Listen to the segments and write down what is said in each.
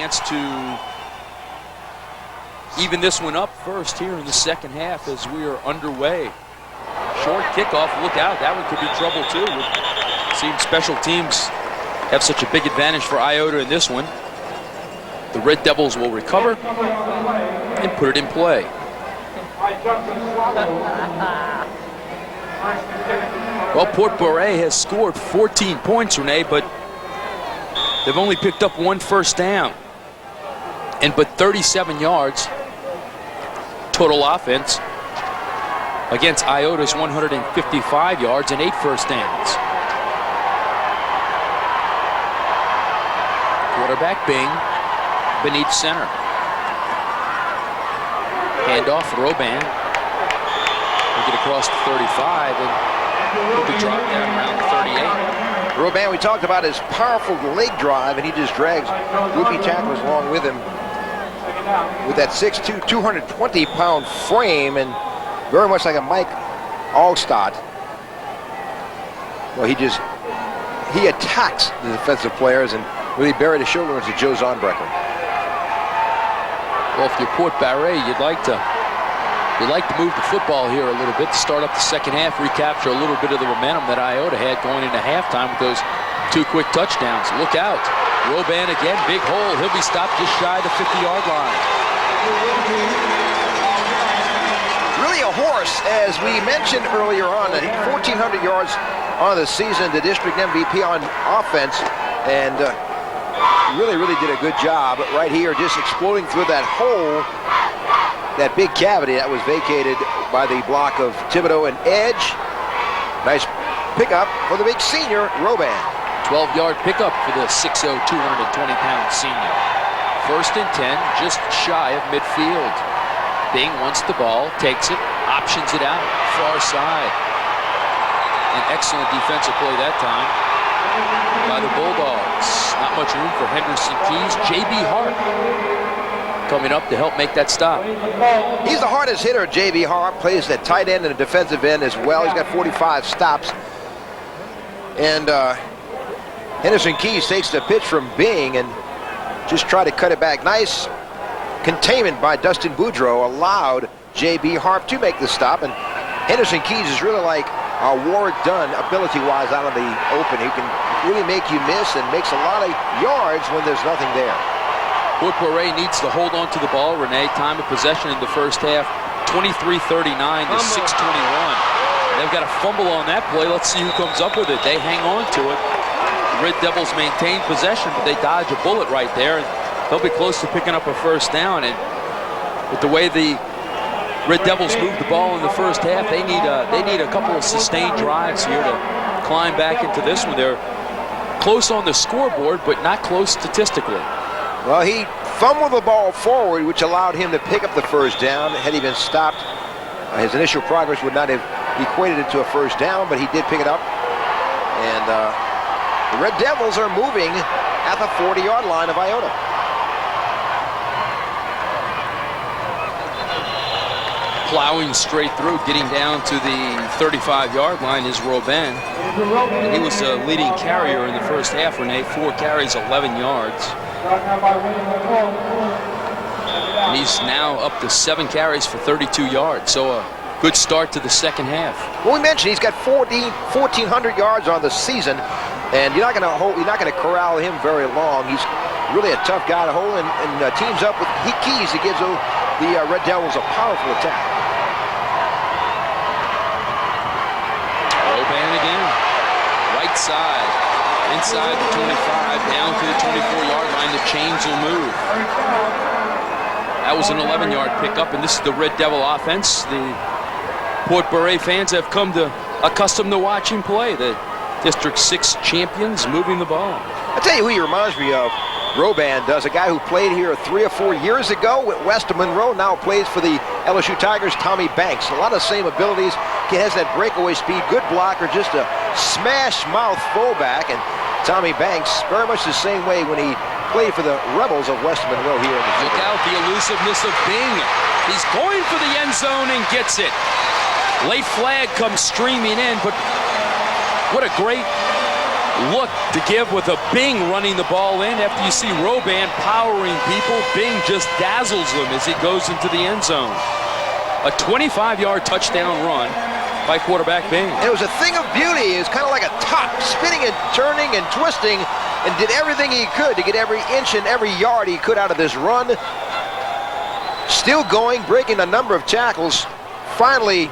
chance to even this one up first here in the second half as we are underway. Short kickoff, look out, that one could be trouble too. We've seen special teams have such a big advantage for Iota in this one. The Red Devils will recover and put it in play. Well, Port Barre has scored 14 points, Renee, but they've only picked up one first down and but 37 yards total offense against Iota's 155 yards and 8 first downs. Quarterback Bing beneath center. Handoff, Robin. We'll get across to 35 and he'll be dropped down around the 38. Robin, we talked about his powerful leg drive, and he just drags rookie tacklers along with him with that 6'2", 220-pound frame, and very much like a Mike Allstott. Well, he attacks the defensive players and really buried his shoulder into Joe Zonbrecker. Well, if you're Port Barre, you'd like to move the football here a little bit to start up the second half, recapture a little bit of the momentum that Iota had going into halftime with those 2 quick touchdowns. Look out. Robin again, big hole. He'll be stopped just shy of the 50-yard line. Really a horse, as we mentioned earlier on, 1,400 yards on the season, the district MVP on offense, and really did a good job right here, just exploding through that hole, that big cavity that was vacated by the block of Thibodeau and Edge. Nice pickup for the big senior, Robin. 12-yard pickup for the 6'0", 220-pound senior. First and 10, just shy of midfield. Bing wants the ball, takes it, options it out, far side. An excellent defensive play that time by the Bulldogs. Not much room for Henderson Keys. J.B. Hart coming up to help make that stop. He's the hardest hitter, J.B. Hart. Plays at tight end and a defensive end as well. He's got 45 stops. And Henderson Keys takes the pitch from Bing and just try to cut it back. Nice containment by Dustin Boudreau allowed J.B. Harp to make the stop. And Henderson Keys is really like Ward Dunn ability-wise out of the open. He can really make you miss and makes a lot of yards when there's nothing there. Port Barre needs to hold on to the ball, Renee. Time of possession in the first half, 23-39 to 6:21. They've got a fumble on that play. Let's see who comes up with it. They hang on to it. The Red Devils maintain possession, but they dodge a bullet right there. And they'll be close to picking up a first down. And with the way the Red Devils move the ball in the first half, they need a couple of sustained drives here to climb back into this one. They're close on the scoreboard, but not close statistically. Well, he fumbled the ball forward, which allowed him to pick up the first down. Had he been stopped, his initial progress would not have equated it to a first down, but he did pick it up. And the Red Devils are moving at the 40-yard line of Iota. Plowing straight through, getting down to the 35-yard line is Robin. And he was the leading carrier in the first half, Renee. 4 carries, 11 yards. And he's now up to 7 carries for 32 yards. So a good start to the second half. Well, we mentioned he's got 1,400 yards on the season, and you're not going to corral him very long. He's really a tough guy to hold, and teams up with Keys. It gives the Red Devils a powerful attack. Robin again, right side, inside the 25, down to the 24-yard line. The chains will move. That was an 11-yard pickup, and this is the Red Devil offense. The Port Barre fans have come to accustomed to watching play. The District 6 champions moving the ball. I'll tell you who he reminds me of. Robin does, a guy who played here 3 or 4 years ago with West Monroe, now plays for the LSU Tigers, Tommy Banks. A lot of the same abilities. He has that breakaway speed, good blocker, just a smash mouth fullback. And Tommy Banks, very much the same way when he played for the Rebels of West Monroe here in the Look out, the elusiveness of Bing. He's going for the end zone and gets it. Late flag comes streaming in, but what a great look to give with a Bing running the ball in. After you see Roban powering people, Bing just dazzles him as he goes into the end zone. A 25-yard touchdown run by quarterback Bing. It was a thing of beauty. It was kind of like a top, spinning and turning and twisting, and did everything he could to get every inch and every yard he could out of this run. Still going, breaking a number of tackles. Finally,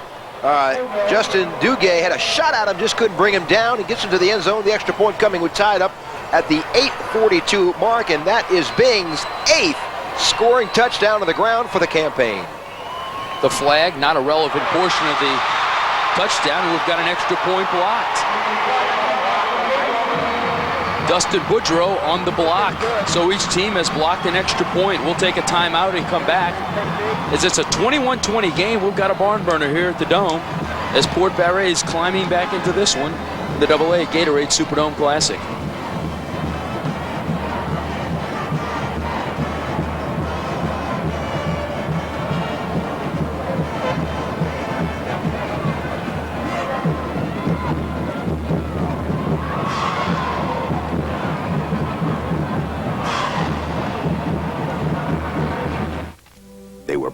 Justin Duguay had a shot at him, just couldn't bring him down. He gets into the end zone. The extra point coming with tied up at the 8:42 mark, and that is Bing's 8th scoring touchdown on the ground for the campaign. The flag, not a relevant portion of the touchdown. We've got an extra point blocked. Dustin Boudreau on the block. So each team has blocked an extra point. We'll take a timeout and come back. As it's a 21-20 game, we've got a barn burner here at the Dome as Port Barre is climbing back into this one, the AA Gatorade Superdome Classic.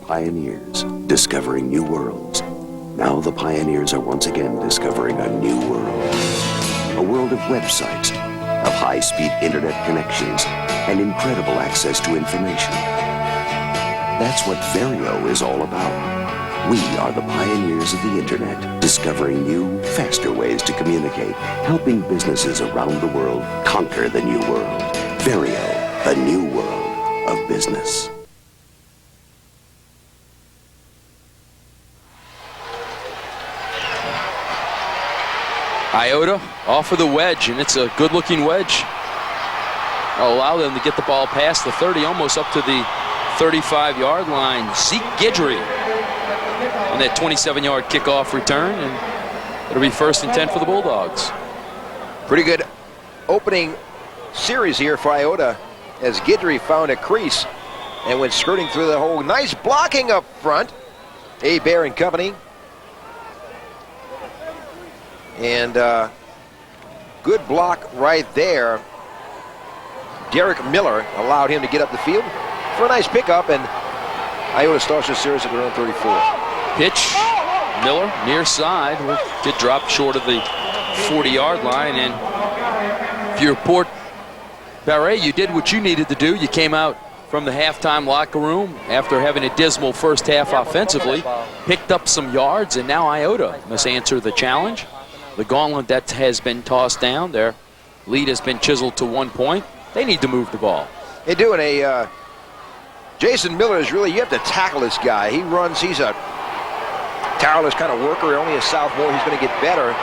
Pioneers discovering new worlds. Now the pioneers are once again discovering a new world. A world of websites, of high-speed internet connections, and incredible access to information. That's what Vario is all about. We are the pioneers of the internet, discovering new, faster ways to communicate, helping businesses around the world conquer the new world. Vario, the new world of business. Iota off of the wedge, and it's a good-looking wedge. I'll allow them to get the ball past the 30, almost up to the 35-yard line. Zeke Guidry on that 27-yard kickoff return, and it'll be 1st and 10 for the Bulldogs. Pretty good opening series here for Iota as Guidry found a crease and went skirting through the hole. Nice blocking up front. Bear and company. And good block right there. Derek Miller allowed him to get up the field for a nice pickup, and Iota starts the series at their own 34. Pitch, Miller near side, did drop short of the 40-yard line, and if you're Port Barre, you did what you needed to do. You came out from the halftime locker room after having a dismal first half offensively, picked up some yards, and now Iota must answer the challenge. The gauntlet that has been tossed down, their lead has been chiseled to 1 point. They need to move the ball. They do, and Jason Miller is really, you have to tackle this guy. He runs, he's a tireless kind of worker, only a sophomore. He's going to get better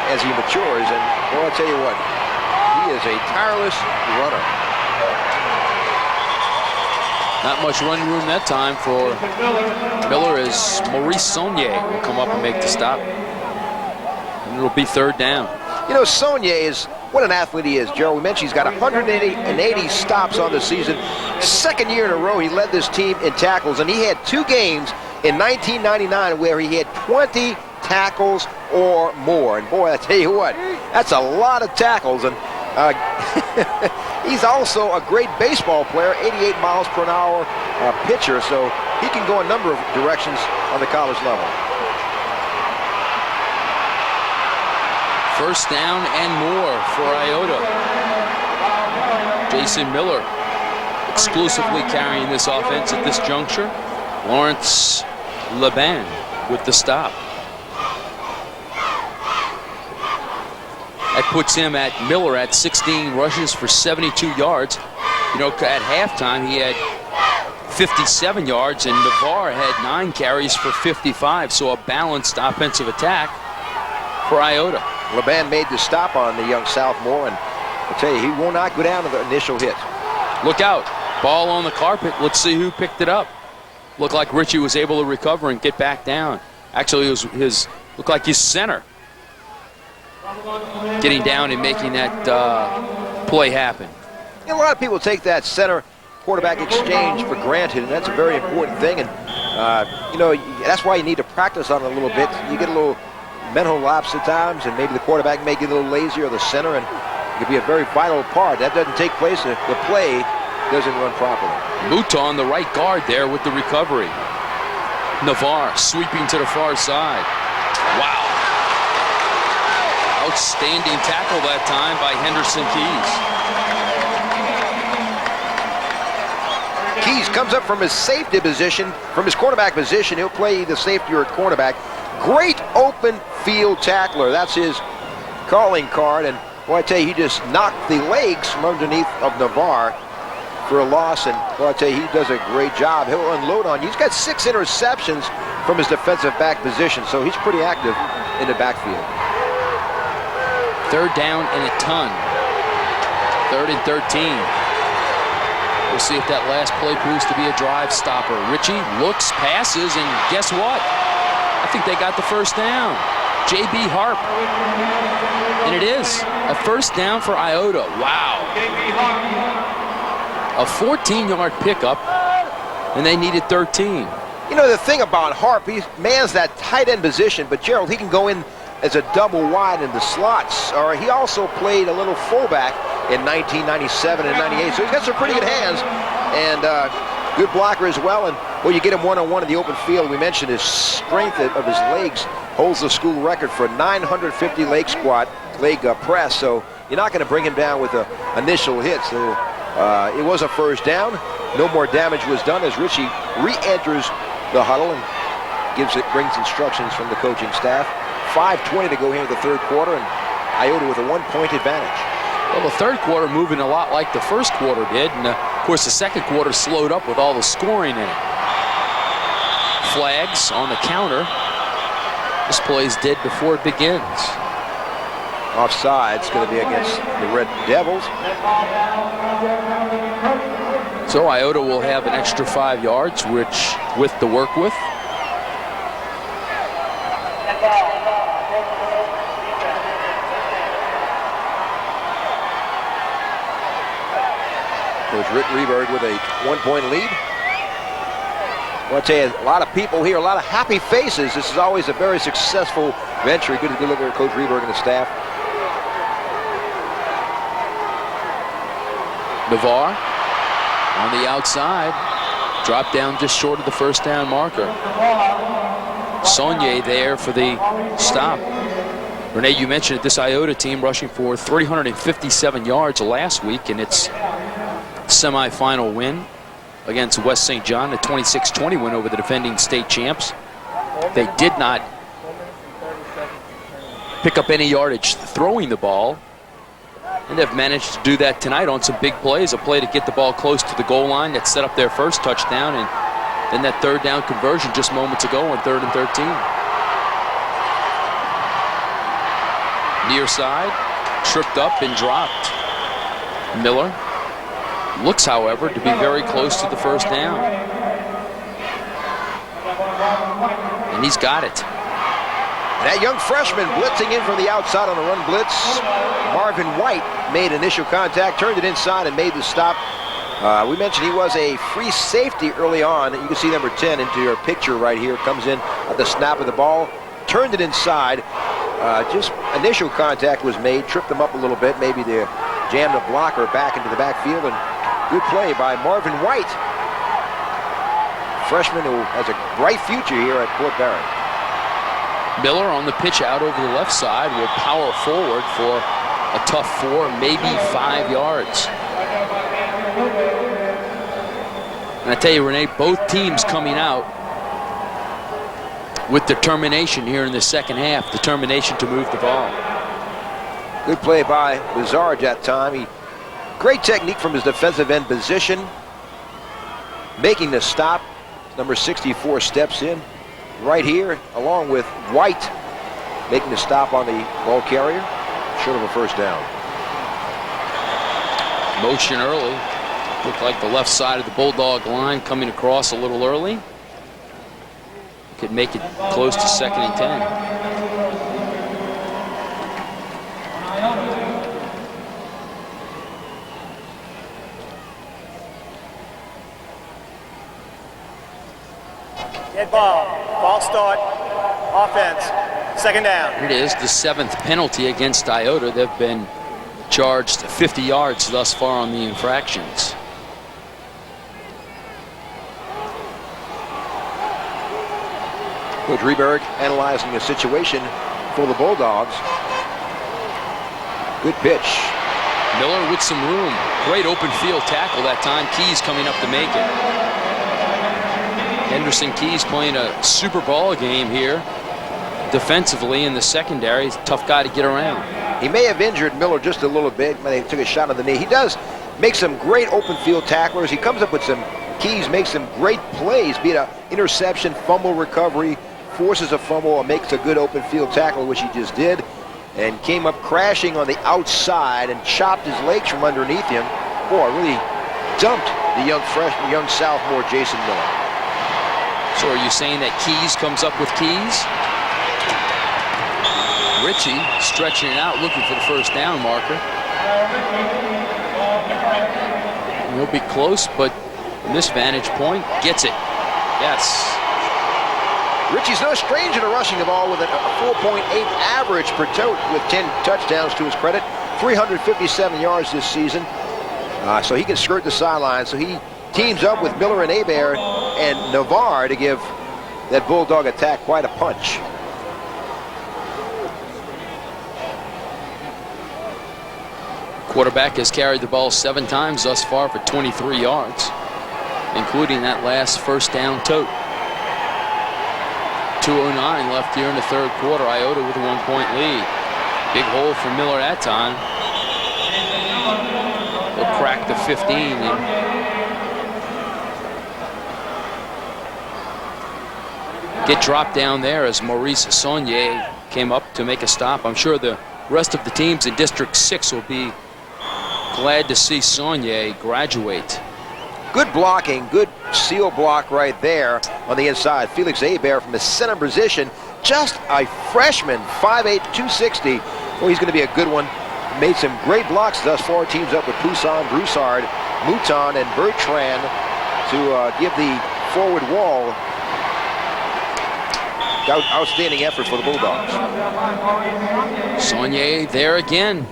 as he matures, and boy, I'll tell you what, he is a tireless runner. Not much running room that time for Miller as Maurice Saunier will come up and make the stop. And it'll be 3rd down. You know, Saunier is, what an athlete he is, Joe. We mentioned he's got 180 stops on the season. 2nd year in a row he led this team in tackles, and he had 2 games in 1999 where he had 20 tackles or more. And boy, I tell you what, that's a lot of tackles. And he's also a great baseball player, 88 miles per hour pitcher, so he can go a number of directions on the college level. 1st down and more for Iota. Jason Miller exclusively carrying this offense at this juncture. Lawrence Laban with the stop. That puts him at Miller at 16 rushes for 72 yards. You know, at halftime he had 57 yards, and Navarre had 9 carries for 55, so a balanced offensive attack for Iota. Laban made the stop on the young sophomore, and I'll tell you, he will not go down to the initial hit. Look out. Ball on the carpet. Let's see who picked it up. Looked like Richie was able to recover and get back down. Actually, it was looked like his center getting down and making that play happen. You know, a lot of people take that center quarterback exchange for granted, and that's a very important thing. And, you know, that's why you need to practice on it a little bit. You get a little mental lapse at times, and maybe the quarterback may get a little lazy, or the center, and It could be a very vital part. That doesn't take place, the play doesn't run properly. Muta on the right guard there with the recovery. Navarre sweeping to the far side. Wow. Outstanding tackle that time by Henderson Keys. Keys comes up from his safety position, from his cornerback position. He'll play either safety or cornerback. Great open field tackler. That's his calling card. And boy, I tell you, he just knocked the legs from underneath of Navarre for a loss. And boy, I tell you, he does a great job. He'll unload on you. He's got 6 interceptions from his defensive back position, so he's pretty active in the backfield. 3rd down and a ton. 3rd and 13. We'll see if that last play proves to be a drive stopper. Ritchie looks, passes, and guess what? I think they got the first down. J.B. Harp. And it is a first down for Iota. Wow. A 14-yard pickup, and they needed 13. You know, the thing about Harp, he mans that tight end position, but Gerald, he can go in as a double wide in the slots, or he also played a little fullback in 1997 and 98, so he's got some pretty good hands and good blocker as well. And well, you get him one-on-one in the open field. We mentioned his strength of his legs holds the school record for 950 leg squat, leg press, so you're not going to bring him down with an initial hit. So it was a first down. No more damage was done as Ritchie re-enters the huddle and brings instructions from the coaching staff. 5:20 to go here in the 3rd quarter, and Iota with a 1-point advantage. Well, the 3rd quarter moving a lot like the 1st quarter did, and of course the 2nd quarter slowed up with all the scoring in it. Flags on the counter. This play's dead before it begins. Offside, it's going to be against the Red Devils. So Iota will have an extra 5 yards, which with the work with. There's Rick Rehberg with a 1-point lead. Well, I tell you, a lot of people here, a lot of happy faces. This is always a very successful venture. Good look at Coach Rehberg and the staff. Navarre on the outside, dropped down just short of the first down marker. Saunier there for the stop. Renee, you mentioned this Iota team rushing for 357 yards last week in its semifinal win against West St. John, a 26-20 win over the defending state champs. They did not pick up any yardage throwing the ball, and they've managed to do that tonight on some big plays. A play to get the ball close to the goal line that set up their first touchdown, and then that 3rd down conversion just moments ago on 3rd and 13. Near side, tripped up and dropped. Miller looks, however, to be very close to the first down. And he's got it. That young freshman blitzing in from the outside on a run blitz. Marvin White made initial contact, turned it inside, and made the stop. We mentioned he was a free safety early on. You can see number 10 into your picture right here. Comes in at the snap of the ball, turned it inside. Just initial contact was made, tripped them up a little bit. Maybe they jammed a blocker back into the backfield, and good play by Marvin White. Freshman who has a bright future here at Port Barre. Miller on the pitch out over the left side will power forward for a tough 4, maybe 5 yards. And I tell you, Renee, both teams coming out with determination here in the second half, determination to move the ball. Good play by Bizarre that time. Great technique from his defensive end position. Making the stop. Number 64 steps in right here, along with White, making the stop on the ball carrier, short of a first down. Motion early. Looked like the left side of the Bulldog line coming across a little early. Could make it close to 2nd and 10. Dead ball. Ball start. Offense. 2nd down. It is the 7th penalty against Iota. They've been charged 50 yards thus far on the infractions. Coach Rehberg analyzing the situation for the Bulldogs. Good pitch. Miller with some room. Great open field tackle that time. Keys coming up to make it. Henderson Keys playing a super ball game here. Defensively in the secondary. He's a tough guy to get around. He may have injured Miller just a little bit when they took a shot on the knee. He does make some great open field tacklers. He comes up with some Keys, makes some great plays, be it an interception, fumble recovery, forces a fumble, or makes a good open field tackle, which he just did, and came up crashing on the outside and chopped his legs from underneath him. Boy, really dumped the young sophomore Jason Miller. So are you saying that Keys comes up with Keys? Ritchie stretching it out, looking for the first down marker. He'll be close, but from this vantage point, gets it. Yes. Ritchie's no stranger to rushing the ball with a 4.8 average per tote with 10 touchdowns to his credit. 357 yards this season. So he can skirt the sideline. So he teams up with Miller and Hebert and Navarre to give that Bulldog attack quite a punch. Quarterback has carried the ball 7 times thus far for 23 yards, including that last first down tote. 2:09 left here in the third quarter. Iota with a 1-point lead. Big hole for Miller that time. He'll crack the 15. And get dropped down there as Maurice Saunier came up to make a stop. I'm sure the rest of the teams in District 6 will be glad to see Saunier graduate. Good blocking, good seal block right there on the inside. Felix Hebert from the center position, just a freshman, 5'8", 260. Well, he's going to be a good one. Made some great blocks thus far. Teams up with Poussin, Broussard, Mouton, and Bertrand to give the forward wall. Outstanding effort for the Bulldogs. Saunier there again.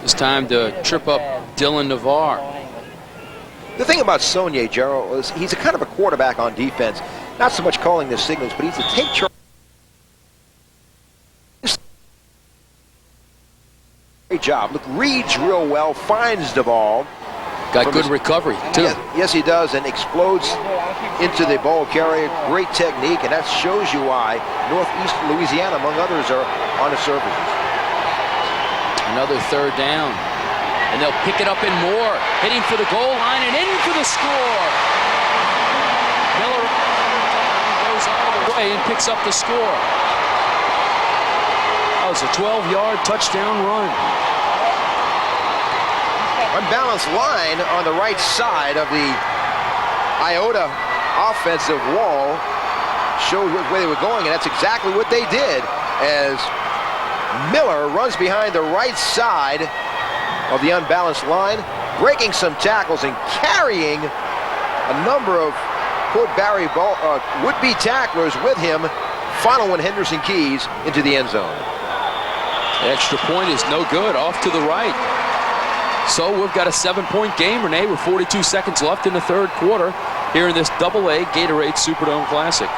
This time to trip up Dylan Navarre. The thing about Saunier, Gerald, is he's a kind of a quarterback on defense. Not so much calling the signals, but he's a take charge. Great job. Look, reads real well, finds the ball. Got good recovery, too. Yes, he does, and explodes into the ball carrier. Great technique, and that shows you why Northeast Louisiana, among others, are on the surfaces. Another third down. And they'll pick it up in more. Hitting for the goal line and in for the score. Miller goes all the way and picks up the score. That was a 12-yard touchdown run. Unbalanced line on the right side of the Iota offensive wall showed where they were going, and that's exactly what they did as Miller runs behind the right side of the unbalanced line, breaking some tackles and carrying a number of Barre would-be tacklers with him, following Henderson Keys into the end zone. The extra point is no good, off to the right. So we've got a 7-point game, Renee, with 42 seconds left in the third quarter here in this AA Gatorade Superdome Classic.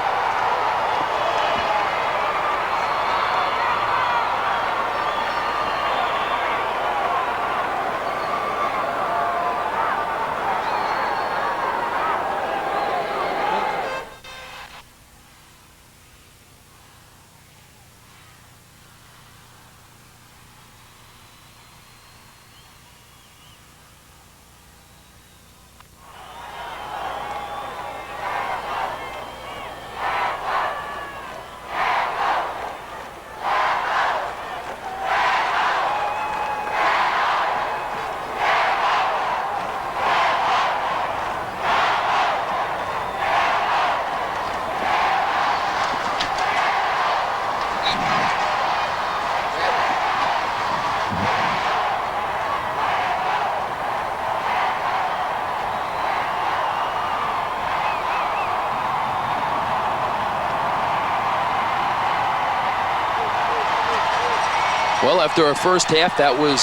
Well, after our first half, that was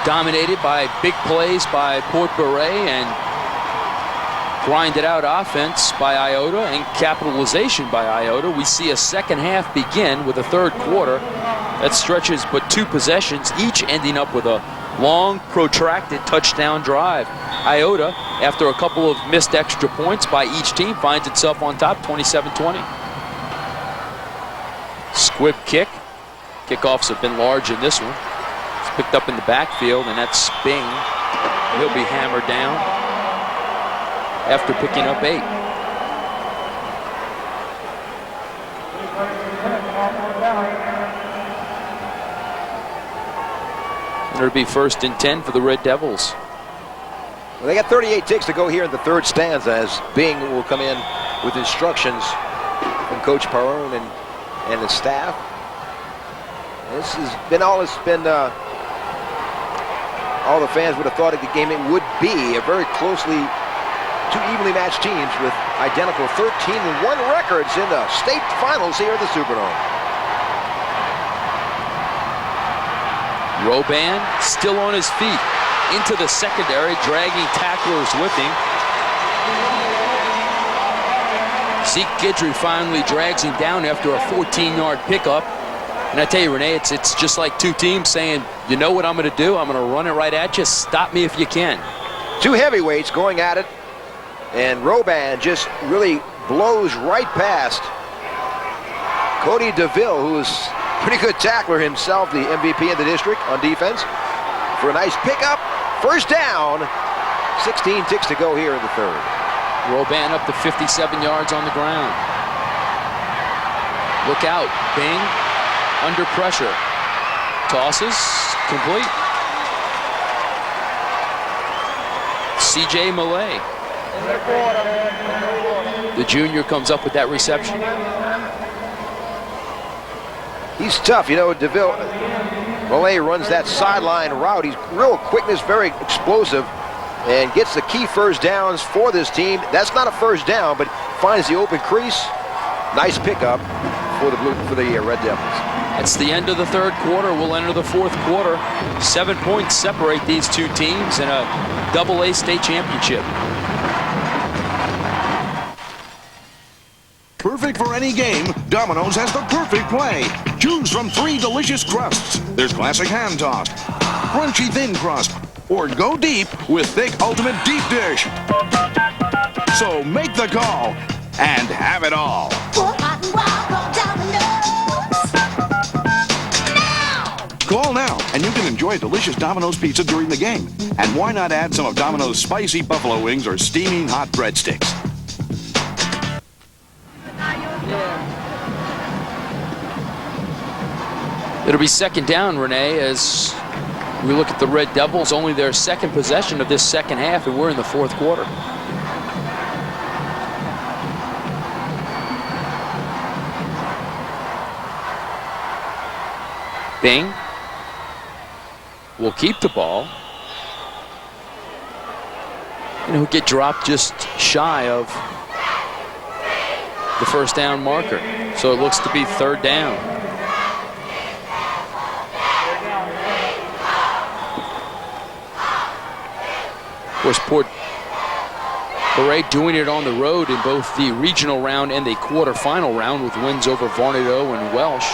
dominated by big plays by Port Barre and grinded out offense by Iota and capitalization by Iota. We see a second half begin with a third quarter that stretches but 2 possessions, each ending up with a long, protracted touchdown drive. Iota, after a couple of missed extra points by each team, finds itself on top, 27-20. Squib kick. Kickoffs have been large in this one. It's picked up in the backfield, and that's Bing. He'll be hammered down after picking up 8. It'll be 1st and 10 for the Red Devils. Well, they got 38 ticks to go here in the third stanza as Bing will come in with instructions from Coach Perrone and the staff. This has been all the fans would have thought of the game. It would be a very closely, 2 evenly matched teams with identical 13-1 records in the state finals here at the Superdome. Roban still on his feet into the secondary, dragging tacklers with him. Zeke Guidry finally drags him down after a 14-yard pickup. And I tell you, Renee, it's just like 2 teams saying, you know what I'm going to do? I'm going to run it right at you. Stop me if you can. 2 heavyweights going at it. And Roban just really blows right past Cody DeVille, who's pretty good tackler himself, the MVP in the district on defense, for a nice pickup. First down. 16 ticks to go here in the third. Roban up to 57 yards on the ground. Look out. Bing under pressure. Tosses. Complete. C.J. Malay. The junior comes up with that reception. He's tough, you know. DeVille, Malay runs that sideline route. He's real quickness, very explosive, and gets the key first downs for this team. That's not a first down, but finds the open crease. Nice pickup for the Red Devils. That's the end of the third quarter. We'll enter the fourth quarter. 7 points separate these 2 teams in a AA state championship. Perfect for any game, Domino's has the perfect play. Choose from 3 delicious crusts. There's classic hand tossed, crunchy thin crust, or go deep with thick ultimate deep dish. So make the call and have it all. Call now, and you can enjoy delicious Domino's pizza during the game. And why not add some of Domino's spicy buffalo wings or steaming hot breadsticks? It'll be second down, Renee, as we look at the Red Devils. Only their second possession of this second half, and we're in the fourth quarter. Bing will keep the ball. And he'll get dropped just shy of the first down marker. So it looks to be third down. Of course, Port Barre doing it on the road in both the regional round and the quarterfinal round with wins over Varnedoe and Welsh.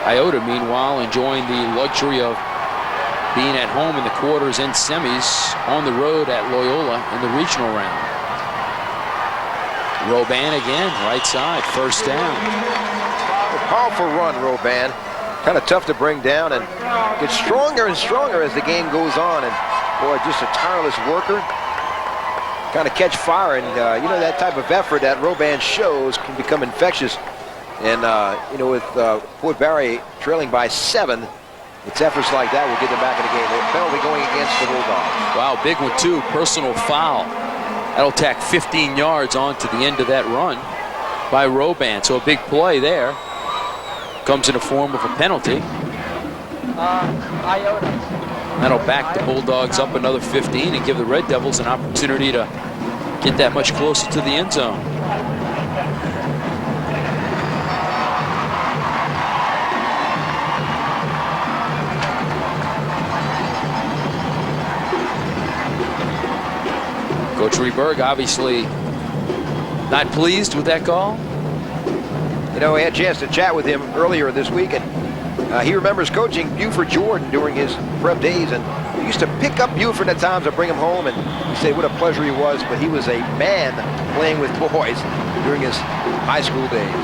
Iota, meanwhile, enjoying the luxury of being at home in the quarters and semis on the road at Loyola in the regional round. Roban again, right side, first down. A powerful run, Roban. Kind of tough to bring down and gets stronger and stronger as the game goes on. And boy, just a tireless worker. Kind of catch fire, and you know, that type of effort that Roban shows can become infectious. And you know, with Port Barre trailing by 7, it's efforts like that will get them back in the game. A penalty going against the Bulldogs. Wow, big one too, personal foul. That'll tack 15 yards onto the end of that run by Roban. So a big play there. Comes in the form of a penalty. Iota. That'll back the Bulldogs up another 15 and give the Red Devils an opportunity to get that much closer to the end zone. Coach Reberg obviously not pleased with that call. You know, we had a chance to chat with him earlier this week, and he remembers coaching Buford Jordan during his prep days, and he used to pick up Buford at times and bring him home, and he said what a pleasure he was, but he was a man playing with boys during his high school days.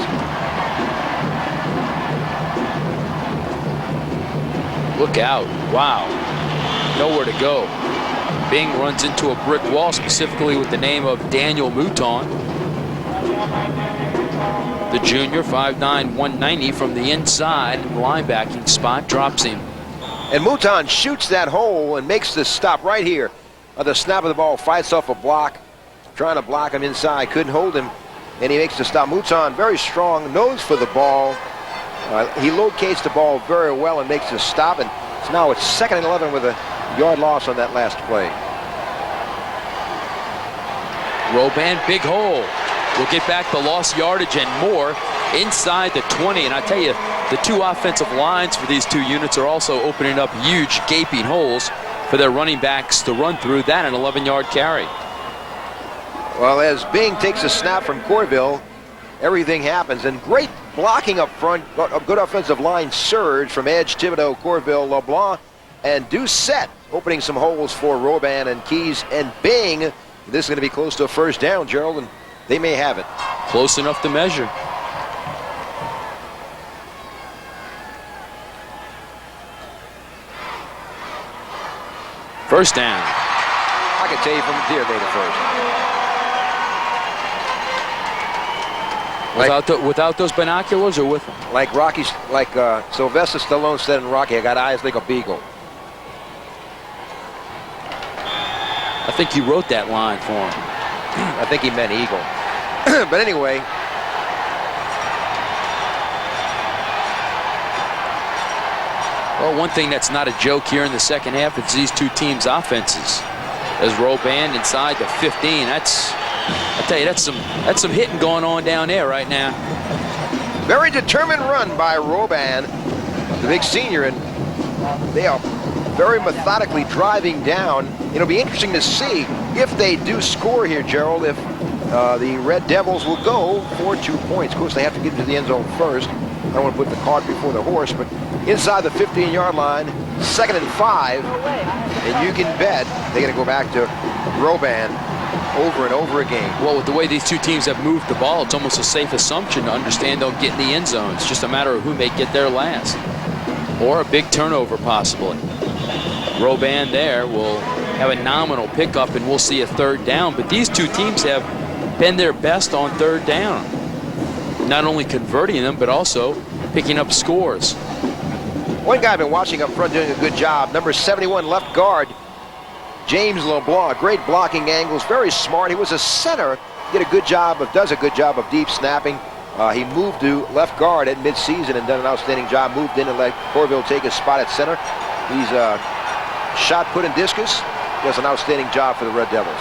Look out. Wow. Nowhere to go. Bing runs into a brick wall, specifically with the name of Daniel Mouton. The junior, 5'9", 190 from the inside linebacking spot, drops him. And Mouton shoots that hole and makes the stop right here. On the snap of the ball, fights off a block, trying to block him inside, couldn't hold him, and he makes the stop. Mouton very strong, nose for the ball. He locates the ball very well and makes the stop, and so now it's 2nd and 11 with a yard loss on that last play. Roban, big hole. We'll get back the lost yardage and more inside the 20. And I tell you, the two offensive lines for these two units are also opening up huge gaping holes for their running backs to run through. That an 11-yard carry. Well, as Bing takes a snap from Corville, everything happens. And great blocking up front, a good offensive line surge from Edge, Thibodeau, Corville, LeBlanc, and Doucette opening some holes for Roban and Keys and Bing. This is going to be close to a first down, Gerald, and they may have it. Close enough to measure. First down. I can tell you from here they the first. Without those binoculars or with them? Like Sylvester Stallone said in Rocky, I got eyes like a beagle. I think you wrote that line for him. I think he meant eagle. But anyway. Well, one thing that's not a joke here in the second half is these two teams' offenses. As Roban inside the 15, I tell you, that's some hitting going on down there right now. Very determined run by Roban, the big senior, and they are very methodically driving down. It'll be interesting to see if they do score here, Gerald, if the Red Devils will go for 2 points. Of course, they have to get to the end zone first. I don't want to put the cart before the horse, but inside the 15-yard line, 2nd and 5, and you can bet they're going to go back to Roban over and over again. Well, with the way these two teams have moved the ball, it's almost a safe assumption to understand they'll get in the end zone. It's just a matter of who may get there last. Or a big turnover, possibly. Roban there will have a nominal pickup, and we'll see a 3rd down. But these two teams have been their best on 3rd down. Not only converting them, but also picking up scores. One guy I've been watching up front doing a good job, number 71 left guard, James LeBlanc. Great blocking angles, very smart. He was a center, does a good job of deep snapping. He moved to left guard at midseason and done an outstanding job. Moved in and let Corville take his spot at center. He's shot put and discus. Does an outstanding job for the Red Devils.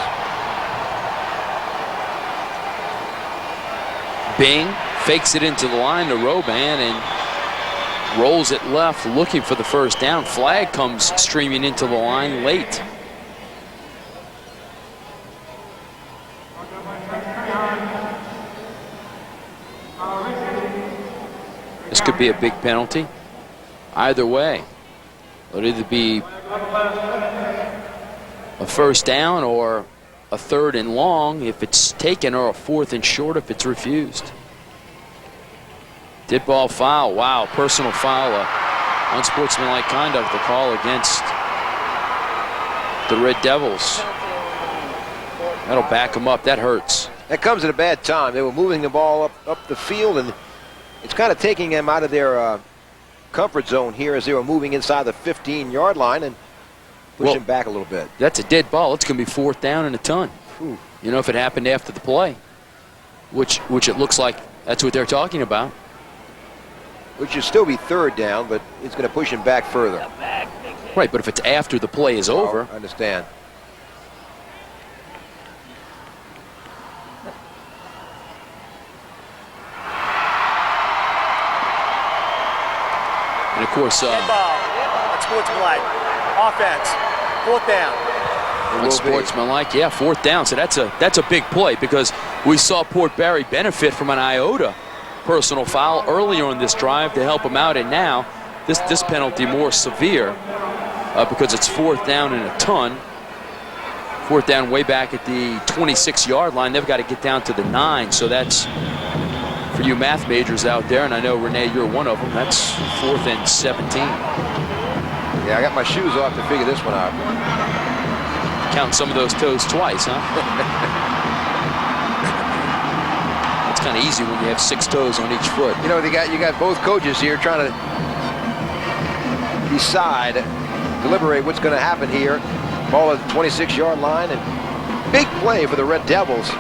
Bing fakes it into the line to Roban and rolls it left looking for the first down. Flag comes streaming into the line late. This could be a big penalty. Either way, it'll either be a first down or a 3rd and long if it's taken, or a 4th and short if it's refused. Dead ball foul. Wow, personal foul. Unsportsmanlike conduct, the call against the Red Devils. That'll back them up. That hurts. That comes at a bad time. They were moving the ball up the field, and it's kind of taking them out of their comfort zone here as they were moving inside the 15-yard line and pushing back a little bit. That's a dead ball. It's going to be 4th down and a ton. Ooh. You know, if it happened after the play, which it looks like that's what they're talking about. Which should still be 3rd down, but it's going to push him back further. Right, but if it's after the play is over. I understand. And of course, Dead ball. Unsportsmanlike. Offense. 4th down. Unsportsmanlike, yeah, 4th down. So that's a big play because we saw Port Barre benefit from an Iota personal foul earlier on this drive to help him out, and now this penalty more severe because it's 4th down and a ton. 4th down way back at the 26-yard line. They've got to get down to the 9, so that's for you math majors out there, and I know, Renee, you're one of them. That's 4th and 17. Yeah, I got my shoes off to figure this one out. Counting some of those toes twice, huh? It's kind of easy when you have 6 toes on each foot. You know, you got both coaches here trying to decide, deliberate what's going to happen here. Ball at the 26-yard line, and big play for the Red Devils.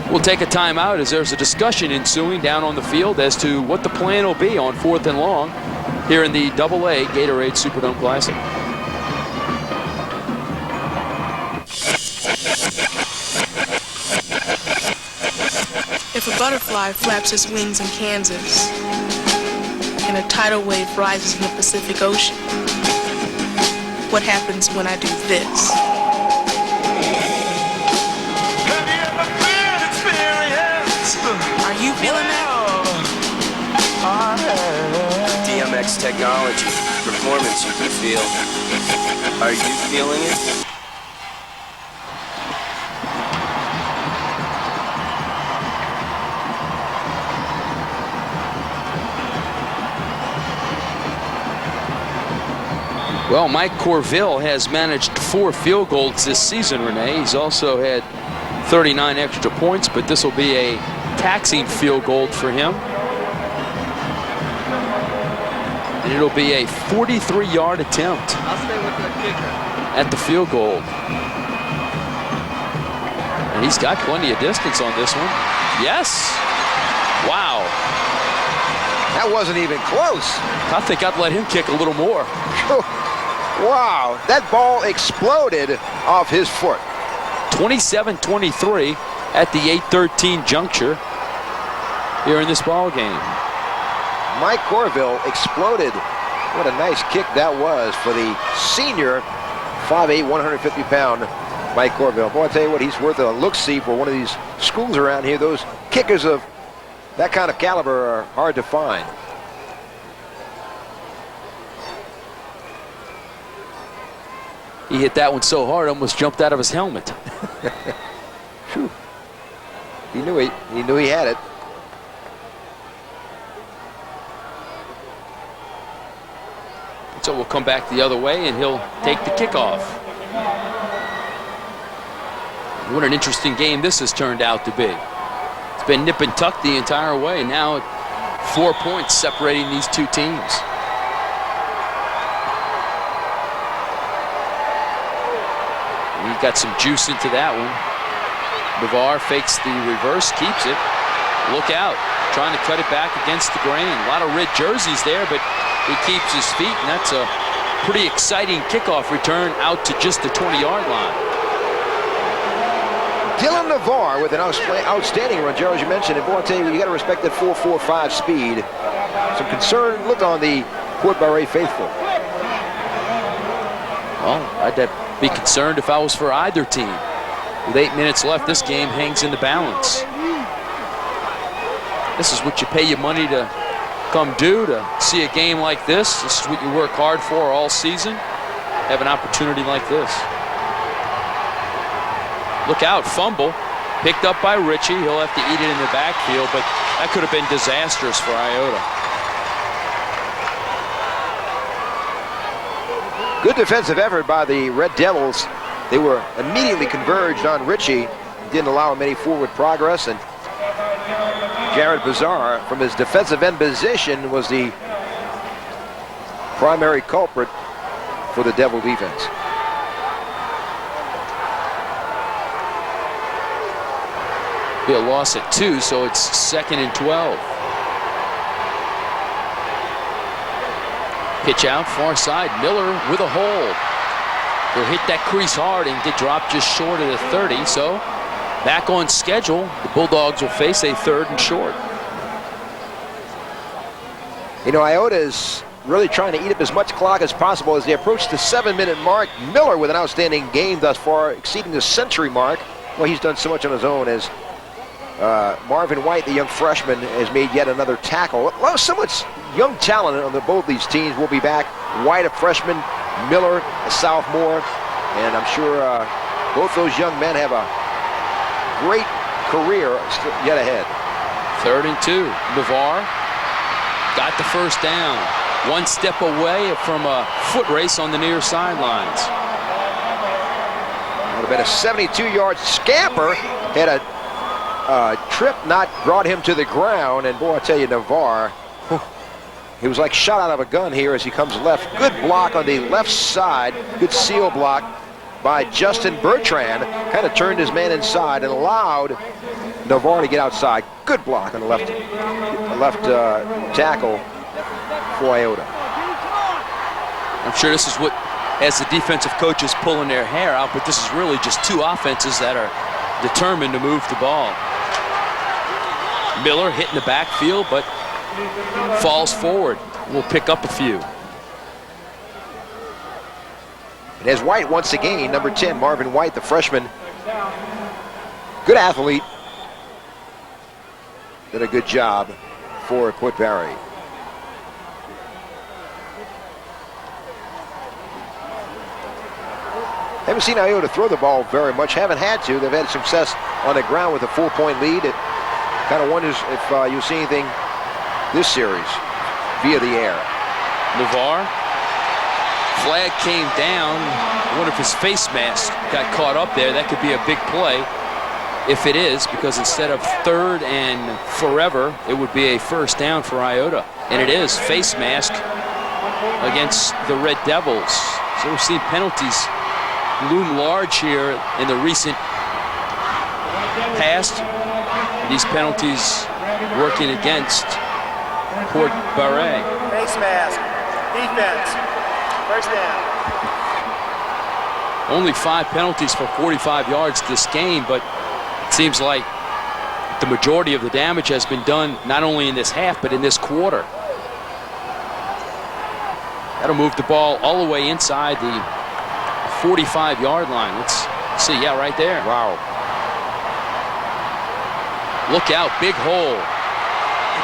We'll take a timeout as there's a discussion ensuing down on the field as to what the plan will be on 4th and long here in the AA Gatorade Superdome Classic. If a butterfly flaps its wings in Kansas and a tidal wave rises in the Pacific Ocean, what happens when I do this? Are you feeling that? DMX technology, performance you can feel. Are you feeling it? Well, Mike Corville has managed 4 field goals this season, Renee. He's also had 39 extra points, but this will be a taxing field goal for him. And it'll be a 43-yard attempt at the field goal. And he's got plenty of distance on this one. Yes. Wow. That wasn't even close. I think I'd let him kick a little more. Wow, that ball exploded off his foot. 27-23 at the 8:13 juncture here in this ball game. Mike Corville exploded. What a nice kick that was for the senior 5'8", 150-pound Mike Corville. Boy, I tell you what, he's worth a look-see for one of these schools around here. Those kickers of that kind of caliber are hard to find. He hit that one so hard, almost jumped out of his helmet. He knew he had it. So we'll come back the other way, and he'll take the kickoff. What an interesting game this has turned out to be. It's been nip and tuck the entire way. Now 4 points separating these two teams. He got some juice into that one. Navarre fakes the reverse, keeps it. Look out, trying to cut it back against the grain. A lot of red jerseys there, but he keeps his feet, and that's a pretty exciting kickoff return out to just the 20-yard line. Dylan Navarre with an outstanding run, Joe, as you mentioned. And boy, I tell you, you got to respect that 4.45 speed. Some concern look on the Port Barre faithful. Well, I'd be concerned if I was for either team. With 8 minutes left, this game hangs in the balance. This is what you pay your money to come do, to see a game like this. This is what you work hard for all season. Have an opportunity like this. Look out, fumble. Picked up by Ritchie. He'll have to eat it in the backfield, but that could have been disastrous for Iota. Good defensive effort by the Red Devils. They were immediately converged on Ritchie. Didn't allow him any forward progress, and Jared Bazar, from his defensive end position, was the primary culprit for the Devil defense. Be a loss at 2, so it's 2nd and 12. Pitch out, far side. Miller with a hold. Will hit that crease hard and get dropped just short of the 30. So back on schedule, the Bulldogs will face a 3rd and short. You know, Iota's really trying to eat up as much clock as possible as they approach the 7-minute mark. Miller with an outstanding game thus far, exceeding the century mark. Well, he's done so much on his own as Marvin White, the young freshman, has made yet another tackle. So much young talent on both these teams. Will be back. White, a freshman, Miller, a sophomore, and I'm sure both those young men have a great career yet ahead. 3rd and 2. Navarre got the first down. One step away from a foot race on the near sidelines. Would have been a 72-yard scamper. Had a trip not brought him to the ground, and boy, I tell you, Navarre, he was like shot out of a gun here as he comes left. Good block on the left side. Good seal block by Justin Bertrand. Kind of turned his man inside and allowed Navarre to get outside. Good block on the left tackle for Iota. I'm sure this is what has the defensive coaches pulling their hair out, but this is really just two offenses that are determined to move the ball. Miller hitting the backfield, but falls forward. We'll pick up a few. And as White once again, number 10, Marvin White, the freshman, good athlete, did a good job for Barre. Haven't seen Iota throw the ball very much. Haven't had to. They've had success on the ground with a 4-point lead. It kind of wonders if you'll see anything this series via the air. Navarre. Flag came down. One of his face masks got caught up there. That could be a big play if it is, because instead of 3rd and forever, it would be a first down for Iota. And it is face mask against the Red Devils. So we've seen penalties loom large here in the recent past. These penalties working against Port Barre. Face mask. Defense. First down. Only 5 penalties for 45 yards this game, but it seems like the majority of the damage has been done not only in this half, but in this quarter. That'll move the ball all the way inside the 45-yard line. Let's see. Yeah, right there. Wow. Look out. Big hole.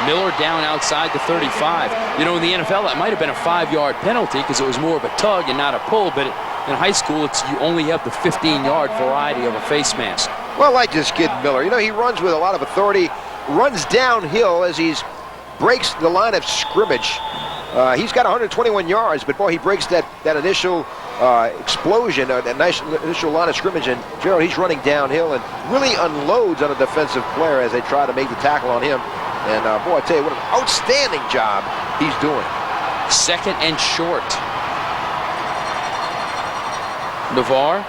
Miller down outside the 35. You know, in the NFL, that might have been a 5-yard penalty because it was more of a tug and not a pull, but in high school, you only have the 15-yard variety of a face mask. Well, I like this kid Miller. You know, he runs with a lot of authority, runs downhill as he breaks the line of scrimmage. He's got 121 yards, but boy, he breaks that initial explosion, that nice initial line of scrimmage, and Gerald, he's running downhill and really unloads on a defensive player as they try to make the tackle on him. And boy, I tell you, what an outstanding job he's doing. 2nd and short. Navarre.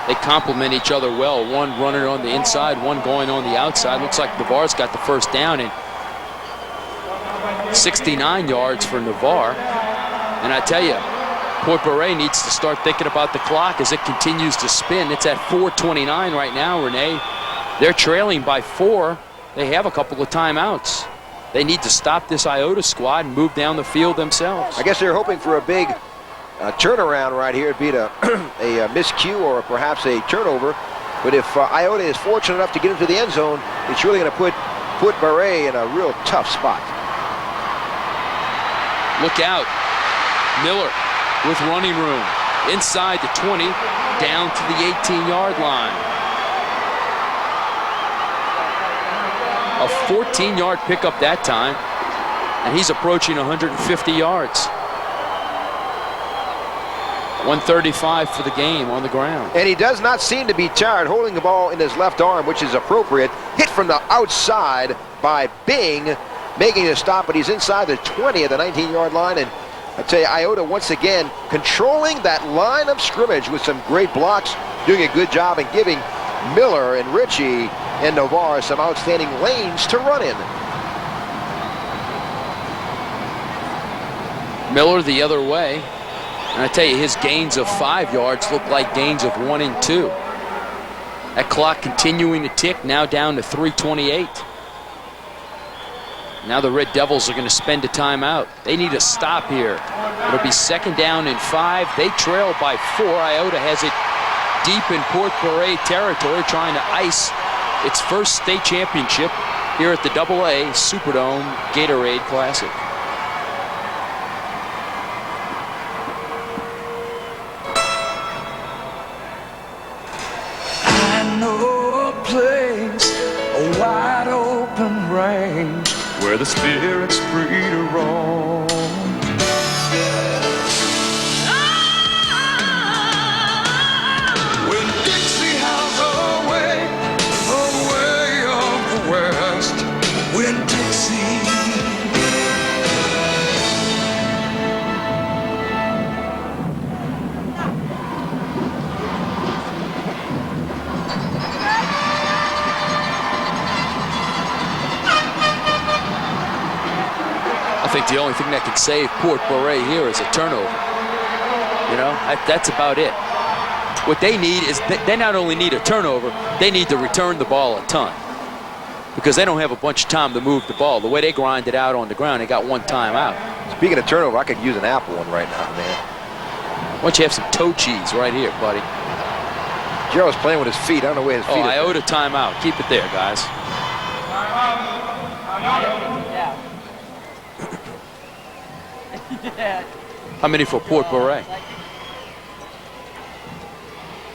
They complement each other well. One running on the inside, one going on the outside. Looks like Navarre's got the first down, and 69 yards for Navarre. And I tell you, Port Barre needs to start thinking about the clock as it continues to spin. It's at 4:29 right now, Renee. They're trailing by 4. They have a couple of timeouts. They need to stop this Iota squad and move down the field themselves. I guess they're hoping for a big turnaround right here. It'd be a miscue or perhaps a turnover. But if Iota is fortunate enough to get into the end zone, it's really going to put Barre in a real tough spot. Look out. Miller with running room. Inside the 20, down to the 18-yard line. A 14-yard pickup that time, and he's approaching 150 yards. 135 for the game on the ground. And he does not seem to be tired, holding the ball in his left arm, which is appropriate. Hit from the outside by Bing, making a stop, but he's inside the 20 at the 19-yard line. And I tell you, Iota once again controlling that line of scrimmage with some great blocks, doing a good job and giving Miller and Ritchie and Navarre some outstanding lanes to run in. Miller the other way. And I tell you, his gains of 5 yards look like gains of 1 and 2. That clock continuing to tick, now down to 3:28. Now the Red Devils are going to spend a timeout. They need a stop here. It'll be 2nd down and 5. They trail by 4. Iota has it deep in Port Barre territory, trying to ice its first state championship here at the AA Superdome Gatorade Classic. I know a place, a wide open range, where the spirit's free to roam. When Dixie howls away of the west, when Dixie. I think the only thing that can save Port Barre here is a turnover. You know, that's about it. What they need is they not only need a turnover, they need to return the ball a ton, because they don't have a bunch of time to move the ball. The way they grind it out on the ground, they got one timeout. Speaking of turnover, I could use an apple one right now, man. Why don't you have some toe cheese right here, buddy? Gerald's playing with his feet. I don't know where his feet are. Iota timeout. Keep it there, guys. How many for Port Barre?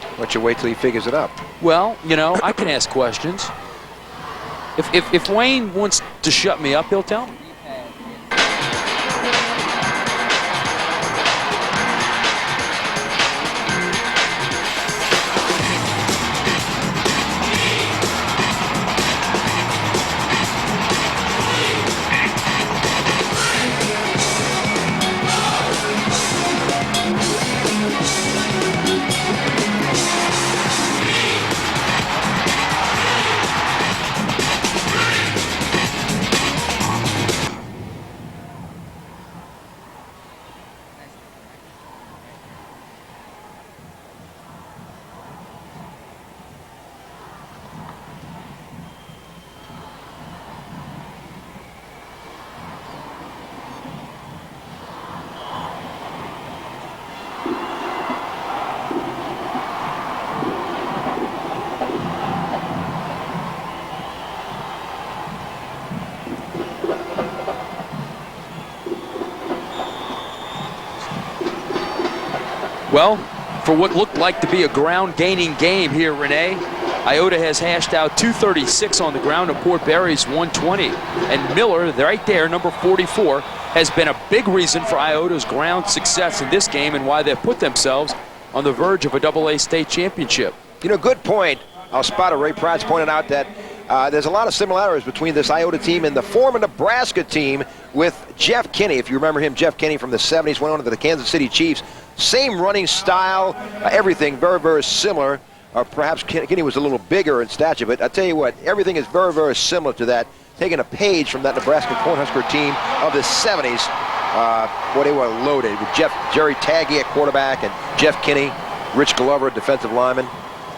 Why don't you wait till he figures it up? Well, you know, I can ask questions. If Wayne wants to shut me up, he'll tell me. Well, for what looked like to be a ground-gaining game here, Renee, Iota has hashed out 236 on the ground to Port Barre's 120. And Miller, right there, number 44, has been a big reason for Iota's ground success in this game and why they've put themselves on the verge of a AA state championship. You know, good point. Our spotter, Ray Pratt's, pointed out that there's a lot of similarities between this Iota team and the former Nebraska team with Jeff Kinney. If you remember him, Jeff Kinney from the 70s, went on to the Kansas City Chiefs. Same running style, everything very, very similar. Or perhaps Kinney was a little bigger in stature, but I tell you what, everything is very, very similar to that. Taking a page from that Nebraska Cornhusker team of the 70s. Boy, they were loaded with Jerry Taggy at quarterback and Jeff Kinney, Rich Glover, defensive lineman.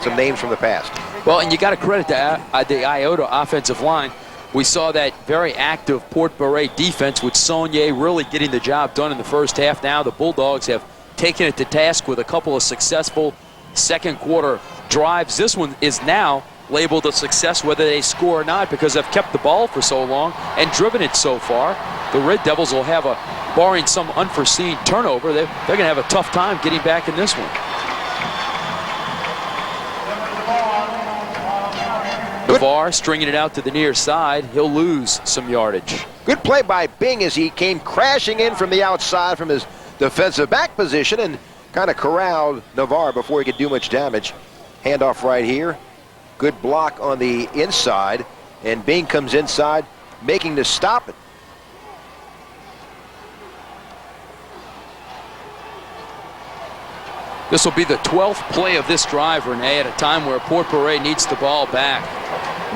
Some names from the past. Well, and you got to credit the Iota offensive line. We saw that very active Port Barre defense with Saunier really getting the job done in the first half. Now the Bulldogs have taken it to task with a couple of successful second quarter drives. This one is now labeled a success whether they score or not, because they've kept the ball for so long and driven it so far. The Red Devils will have barring some unforeseen turnover, they're going to have a tough time getting back in this one. Barre stringing it out to the near side. He'll lose some yardage. Good play by Bing as he came crashing in from the outside from his defensive back position and kind of corralled Navarre before he could do much damage. Handoff right here. Good block on the inside, and Bing comes inside, making the stop. This will be the 12th play of this drive, Renee, at a time where Port Barre needs the ball back.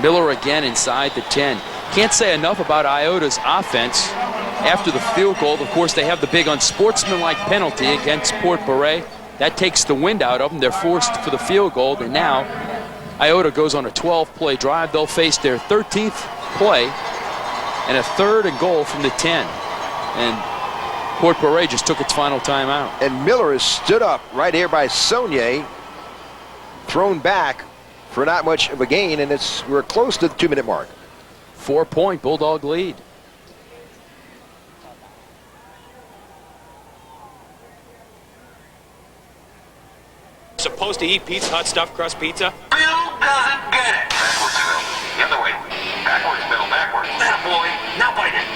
Miller again inside the 10. Can't say enough about Iota's offense. After the field goal, of course, they have the big unsportsmanlike penalty against Port Barre. That takes the wind out of them. They're forced for the field goal, and now Iota goes on a 12-play drive. They'll face their 13th play and a 3rd and goal from the 10. And Port Barre just took its final timeout. And Miller is stood up right here by Saunier, thrown back for not much of a gain, and we're close to the 2-minute mark. 4-point Bulldog lead. Supposed to eat Pete's hot stuffed crust pizza? Bill doesn't get it. Backwards, Bill. The other way. Backwards, Bill. Backwards. That boy. Now bite it.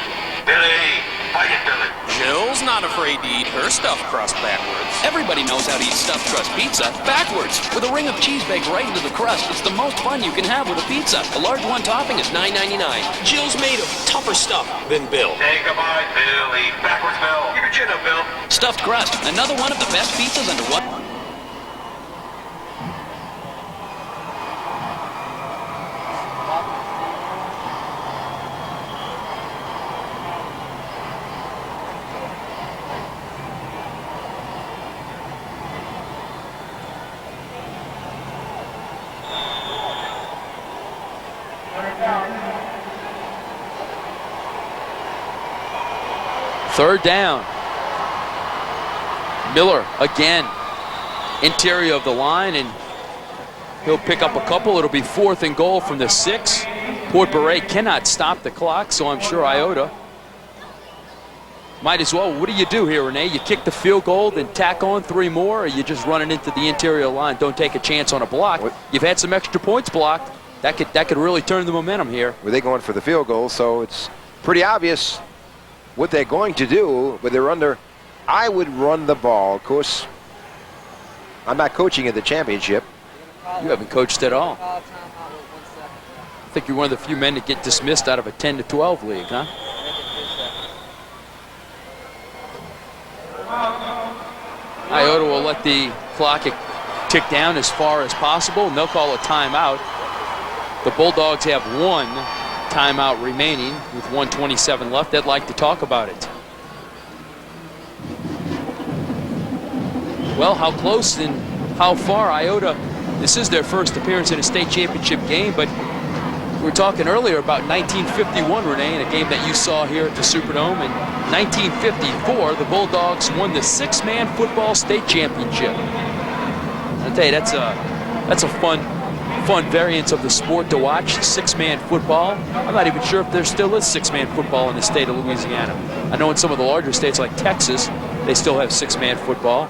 Billy. Bite it, Billy. Jill's not afraid to eat her stuffed crust backwards. Everybody knows how to eat stuffed crust pizza backwards, with a ring of cheese baked right into the crust. It's the most fun you can have with a pizza. A large one topping is $9.99. Jill's made of tougher stuff than Bill. Take a bite, Billy. Backwards, Bill. Keep your chin up, Bill. Stuffed crust, another one of the best pizzas under one. Third down. Miller again, interior of the line, and he'll pick up a couple. It'll be 4th and goal from the 6. Port Barre cannot stop the clock, so I'm sure Iota might as well. What do you do here, Renee? You kick the field goal, then tack on 3 more, or you just run it into the interior line, don't take a chance on a block? You've had some extra points blocked. That could really turn the momentum here. Were they going for the field goal? So it's pretty obvious what they're going to do, but they're under. I would run the ball. Of course, I'm not coaching at the championship. You haven't coached at all. I think you're one of the few men to get dismissed out of a 10-12 league, huh? Iota will let the clock tick down as far as possible, and they'll call a timeout. The Bulldogs have 1 timeout remaining with 1:27 left. They'd like to talk about it. Well, how close and how far Iota, this is their first appearance in a state championship game, but we were talking earlier about 1951, Renee, in a game that you saw here at the Superdome. In 1954, the Bulldogs won the 6-man football state championship. I'll tell you, that's a fun variance of the sport to watch, 6-man football. I'm not even sure if there still is 6-man football in the state of Louisiana. I know in some of the larger states like Texas, they still have 6-man football.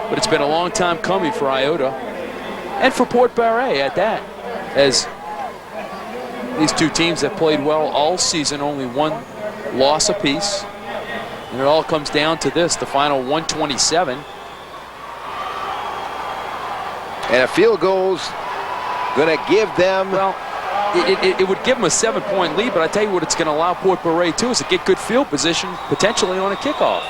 But it's been a long time coming for Iota and for Port Barre at that, as these two teams have played well all season, only 1 loss apiece. And it all comes down to this, the final 1:27. And a field goal's going to give them. Well, it would give them a 7-point lead, but I tell you what it's going to allow Port Barre too is to get good field position, potentially on a kickoff.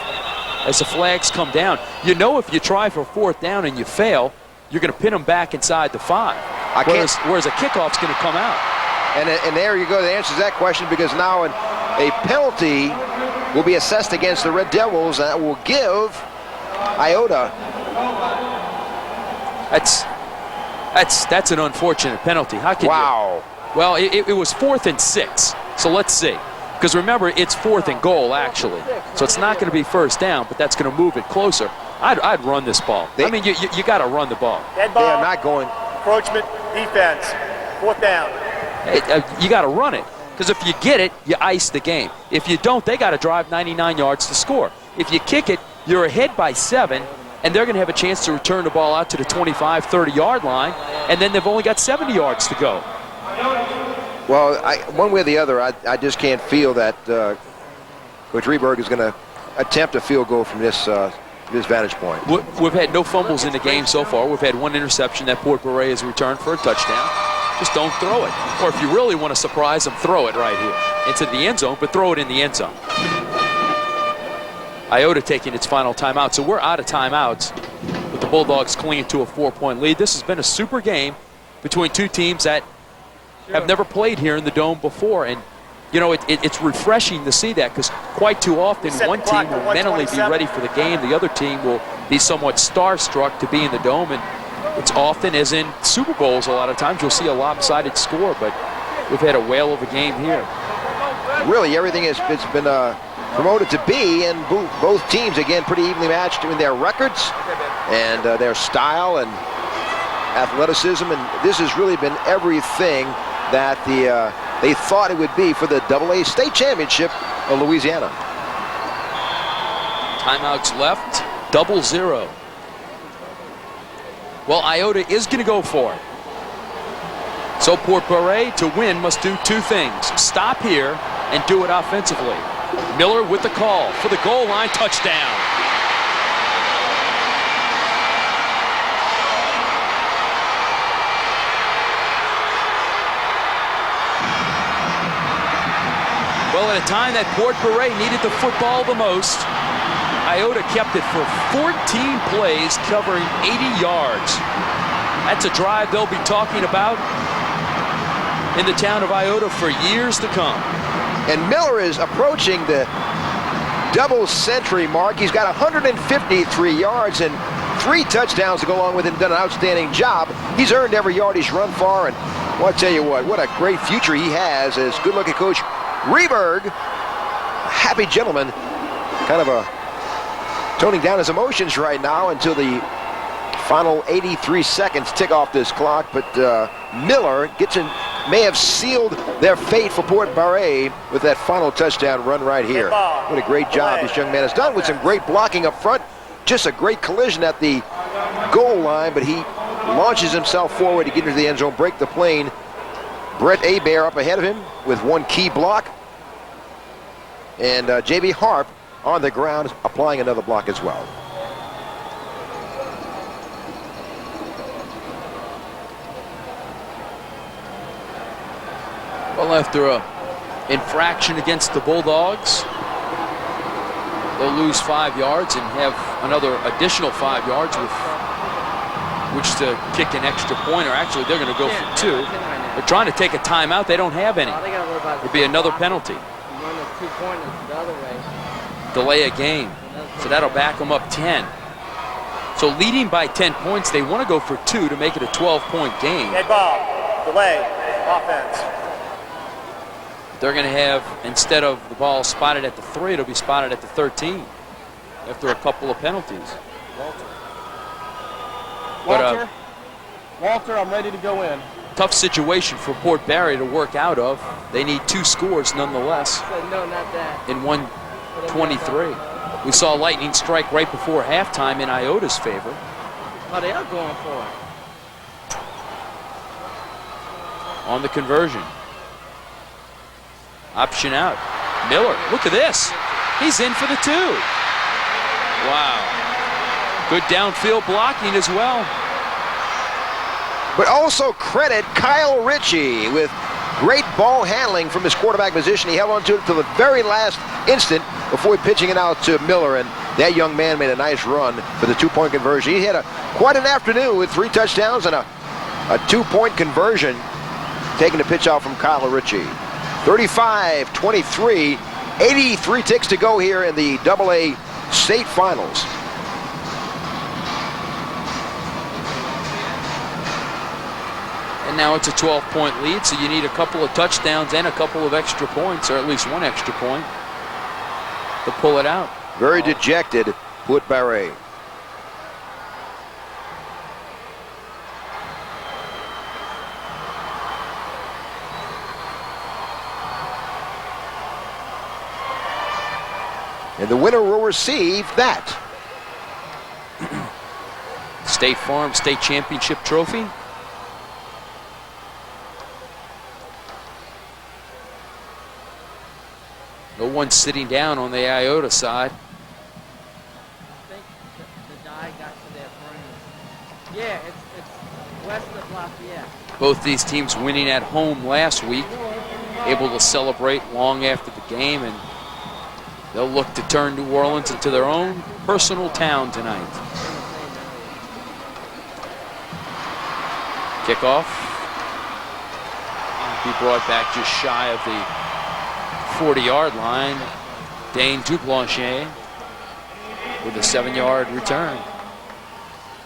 As the flags come down, you know if you try for 4th down and you fail, you're going to pin them back inside the 5. Whereas a kickoff's going to come out. And there you go. That answers that question, because now a penalty will be assessed against the Red Devils, and that will give Iota. That's an unfortunate penalty. How can wow. You? Well, it was 4th and 6. So let's see. Because remember, it's 4th and goal, actually. So it's not going to be 1st down, but that's going to move it closer. I'd run this ball. I mean, you got to run the ball. Dead ball. They are not going. Encroachment, defense. 4th down. Hey, you got to run it. Because if you get it, you ice the game. If you don't, they got to drive 99 yards to score. If you kick it, you're ahead by 7, and they're going to have a chance to return the ball out to the 25, 30-yard line, and then they've only got 70 yards to go. Well, one way or the other, I just can't feel that Coach Rehberg is going to attempt a field goal from this vantage point. We've had no fumbles in the game so far. We've had 1 interception that Port Barre has returned for a touchdown. Just don't throw it. Or if you really want to surprise them, throw it right here into the end zone, but throw it in the end zone. Iota taking its final timeout. So we're out of timeouts with the Bulldogs clinging to a 4-point lead. This has been a super game between two teams that have never played here in the Dome before. And, you know, it's refreshing to see that, because quite too often one team will mentally be ready for the game. The other team will be somewhat starstruck to be in the Dome. And It's often, as in Super Bowls, a lot of times you'll see a lopsided score, but we've had a whale of a game here. Really, everything has been promoted to be, and both teams, again, pretty evenly matched in their records and their style and athleticism, and this has really been everything that they thought it would be for the AA State Championship of Louisiana. Timeouts left, 0-0. Well, Iota is going to go for it. So Port Barre, to win, must do two things. Stop here and do it offensively. Miller with the call for the goal line touchdown. Well, at a time that Port Barre needed the football the most, Iota kept it for 14 plays, covering 80 yards. That's a drive they'll be talking about in the town of Iota for years to come. And Miller is approaching the double-century mark. He's got 153 yards and 3 touchdowns to go along with it, and done an outstanding job. He's earned every yard he's run for, and well, I'll tell you what a great future he has as good-looking coach Reberg, a happy gentleman, kind of toning down his emotions right now until the final 83 seconds tick off this clock, but Miller may have sealed their fate for Port Barre with that final touchdown run right here. What a great job this young man has done with some great blocking up front. Just a great collision at the goal line, but he launches himself forward to get into the end zone, break the plane. Brett Hebert up ahead of him with one key block. And J.B. Harp on the ground applying another block as well. Well, after an infraction against the Bulldogs, they'll lose 5 yards and have another additional 5 yards with which to kick an extra point, or actually they're going to go for 2. They're trying to take a timeout. They don't have any. It'll be another penalty. Delay a game. So that'll back them up 10. So leading by 10 points, they want to go for 2 to make it a 12-point game. Dead ball. Delay. Offense. They're going to have, instead of the ball spotted at the 3, it'll be spotted at the 13 after a couple of penalties. Walter, I'm ready to go in. Tough situation for Port Barre to work out of. They need 2 scores nonetheless. No, not that. In 1:23. We saw lightning strike right before halftime in Iota's favor. Oh, they are going for it. On the conversion. Option out. Miller, look at this. He's in for the 2. Wow. Good downfield blocking as well. But also credit Kyle Ritchie with great ball handling from his quarterback position. He held on to it until the very last instant before pitching it out to Miller, and that young man made a nice run for the 2-point conversion. He had quite an afternoon with 3 touchdowns and a 2-point conversion, taking the pitch out from Kyle Ritchie. 35-23, 83 ticks to go here in the AA State Finals. And now it's a 12-point lead, so you need a couple of touchdowns and a couple of extra points, or at least 1 extra point, to pull it out. Very dejected, Port Barre. And the winner will receive that. State Farm State Championship trophy. No one sitting down on the Iota side. I think the dye got to their brain. Yeah, it's west of Lafayette. Both these teams winning at home last week, able to celebrate long after the game, and they'll look to turn New Orleans into their own personal town tonight. Kickoff. Be brought back just shy of the 40-yard line. Dane Duplanche with a 7-yard return.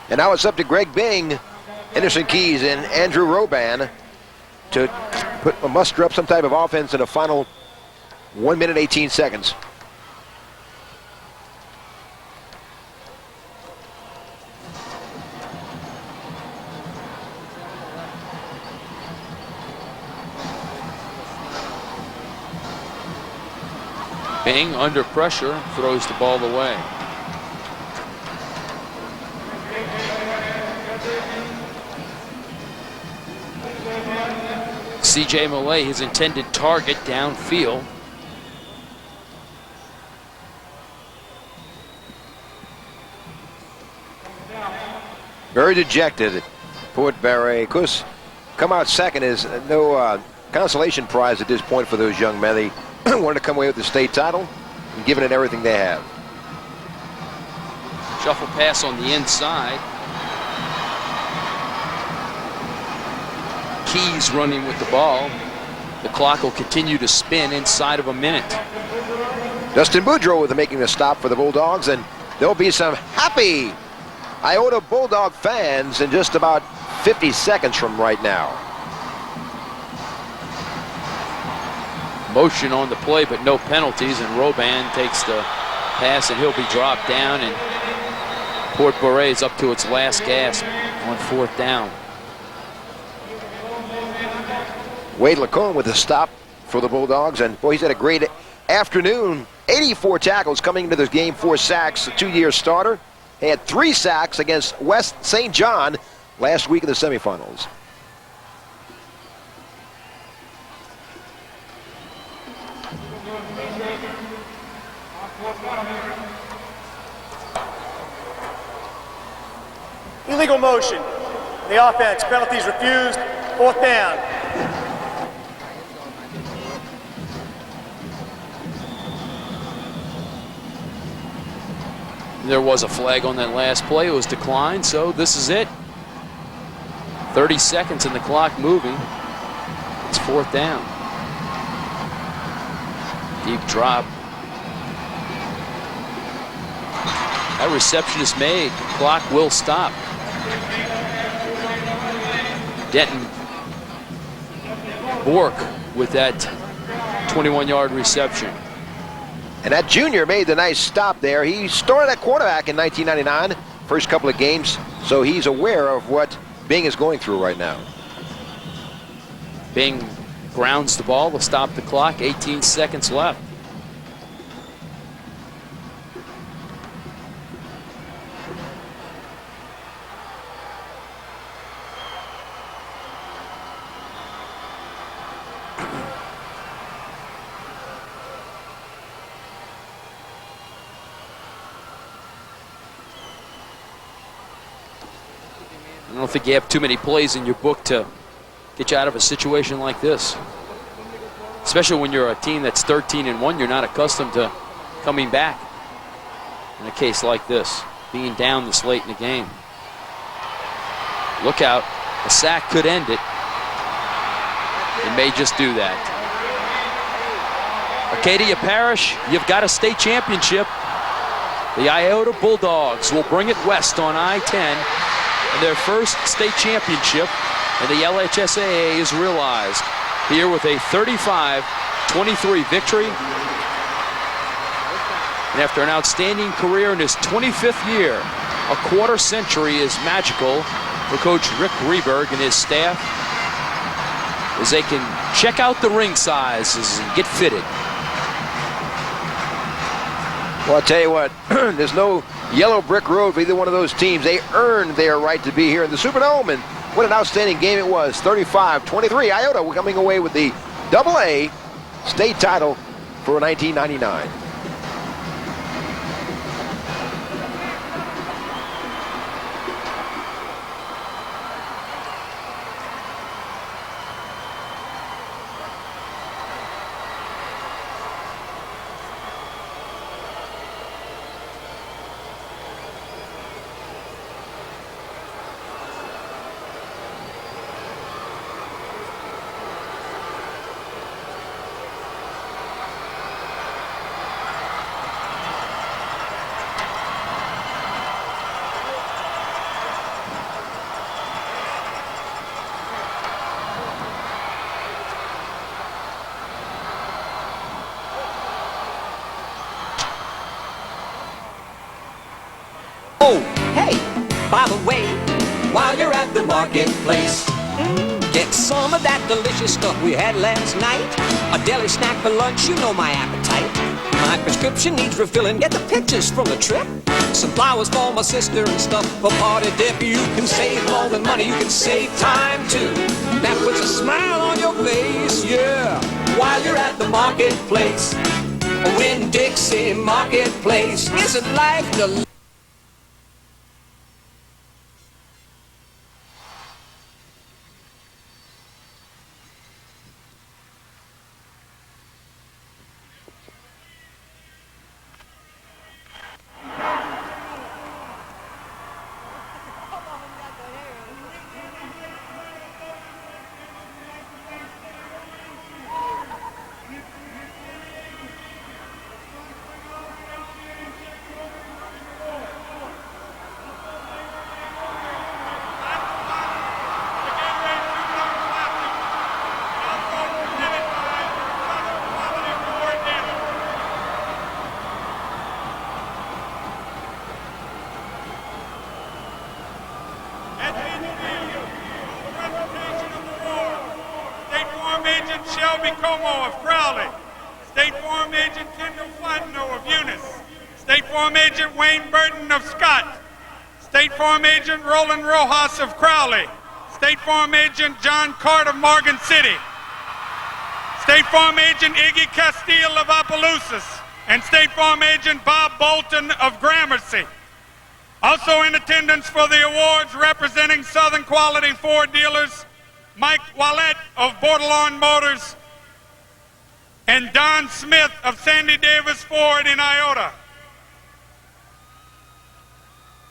And now it's up to Greg Bing, Henderson Keys, and Andrew Roban to muster up some type of offense in the final 1 minute 18 seconds. Bing, under pressure, throws the ball away. C.J. Millay, his intended target downfield. Very dejected, Port Barre. Of course, come out second is no consolation prize at this point for those young men. They wanted to come away with the state title and giving it everything they have. Shuffle pass on the inside. Keys running with the ball. The clock will continue to spin inside of a minute. Dustin Boudreau with making the stop for the Bulldogs, and there'll be some happy Iota Bulldog fans in just about 50 seconds from right now. Motion on the play, but no penalties, and Roban takes the pass, and he'll be dropped down, and Port Barre is up to its last gasp on 4th down. Wade Lacombe with a stop for the Bulldogs, and boy, he's had a great afternoon. 84 tackles coming into this game, 4 sacks, a 2-year starter. He had 3 sacks against West St. John last week in the semifinals. Illegal motion. The offense, penalties refused, 4th down. There was a flag on that last play. It was declined, so this is it. 30 seconds and the clock moving. It's 4th down. Deep drop. That reception is made. The clock will stop. Denton Bork with that 21-yard reception. And that junior made the nice stop there. He started at quarterback in 1999, first couple of games, so he's aware of what Bing is going through right now. Bing grounds the ball to stop the clock, 18 seconds left. I don't think you have too many plays in your book to get you out of a situation like this. Especially when you're a team that's 13-1, you're not accustomed to coming back in a case like this, being down this late in the game. Look out, a sack could end it. It may just do that. Acadia Parish, you've got a state championship. The Iota Bulldogs will bring it west on I-10. And their first state championship in the LHSAA is realized here with a 35-23 victory. And after an outstanding career in his 25th year, a quarter century is magical for Coach Rick Reberg and his staff as they can check out the ring sizes and get fitted. Well, I'll tell you what, there's no yellow brick road for either one of those teams. They earned their right to be here in the Superdome, and what an outstanding game it was. 35-23. Iota coming away with the AA state title for 1999. while you're at the marketplace. Get some of that delicious stuff we had last night. A deli snack for lunch, you know my appetite. My prescription needs refilling, get the pictures from the trip. Some flowers for my sister and stuff for party dip. You can save more than money, you can save time too. That puts a smile on your face, yeah, while you're at the marketplace. Winn-Dixie Marketplace, isn't life delightful? Of Crowley, State Farm Agent Kendall Fontenot of Eunice, State Farm Agent Wayne Burton of Scott, State Farm Agent Roland Rojas of Crowley, State Farm Agent John Cart of Morgan City, State Farm Agent Iggy Castile of Opelousas, and State Farm Agent Bob Bolton of Gramercy. Also in attendance for the awards representing Southern Quality Ford dealers, Mike Wallet of Bordelon Motors, and Don Smith of Sandy Davis Ford in Iota.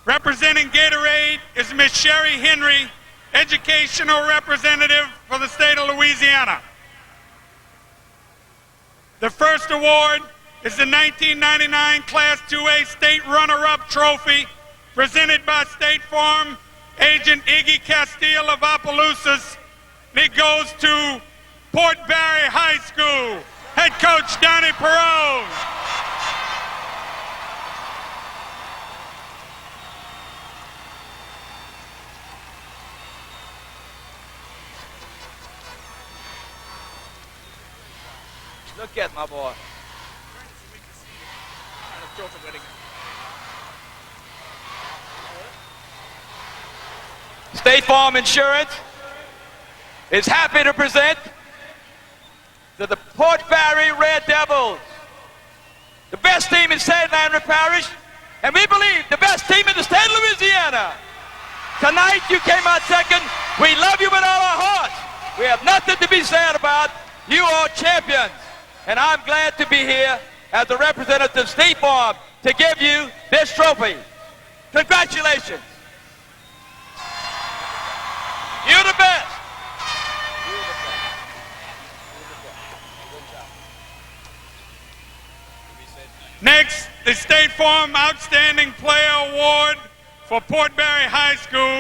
Representing Gatorade is Miss Sherry Henry, Educational Representative for the state of Louisiana. The first award is the 1999 Class 2A State Runner-Up Trophy presented by State Farm Agent Iggy Castile of Opelousas. It goes to Port Barre High School. Head coach Donnie Perone. Look at my boy. State Farm Insurance is happy to present to the Port Barre Red Devils, the best team in St. Landry Parish, and we believe the best team in the state of Louisiana. Tonight you came out second. We love you with all our hearts. We have nothing to be sad about. You are champions, and I'm glad to be here as the representative of State Farm to give you this trophy. Congratulations. You're the best. Next, the State Farm Outstanding Player Award for Port Barre High School.